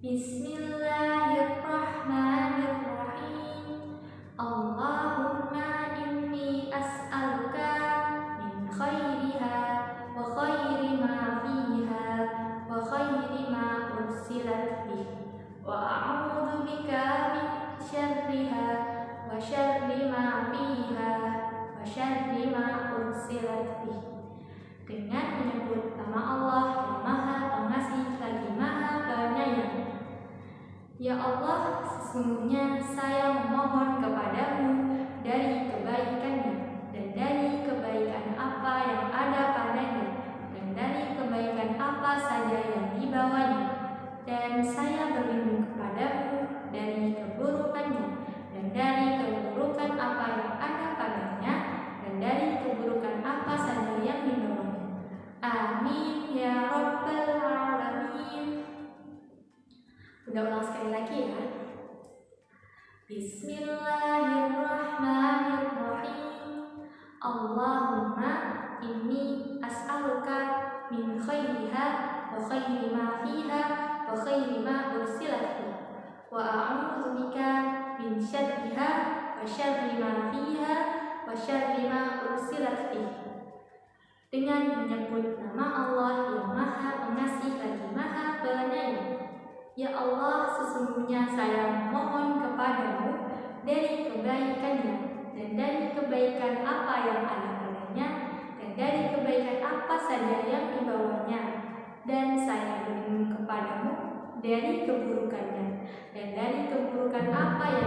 Bismillahirrahmanirrahim. Allahumma inni as'aluka min khairiha wa khairi ma fiha wa khairi ma ursilat bih, wa a'udzu bika min syarriha wa syarri ma fiha wa syarri ma ursilat bih. Dengan menyebut nama Allah yang Maha Pengasih lagi Maha Penyayang. Ya Allah, sesungguhnya saya memohon kepadamu dari kebaikannya dan dari kebaikan apa yang ada padanya dan dari kebaikan apa saja yang dibawanya, dan saya berlindung kepadamu dari keburukannya dan dari keburukan apa yang ada padanya dan dari keburukan apa saja yang dibawanya. Amin ya Rabbal Alamin. Udah ulang sekali lagi ya. Bismillahirrahmanirrahim. Allahumma inni as'aluka min khairiha wa khairi ma fiha wa khairi ma ursilat bih, wa a'udzu bika min syarriha wa syarri ma fiha wa syarri ma ursilat bih. Dengan menyebut nama Allah yang Maha Pengasih lagi Maha Penyayang. Ya Allah, sesungguhnya saya memohon kepadamu dari kebaikannya dan dari kebaikan apa yang ada padanya dan dari kebaikan apa saja yang dibawanya, dan saya berlindung kepadamu dari keburukannya dan dari keburukan apa yang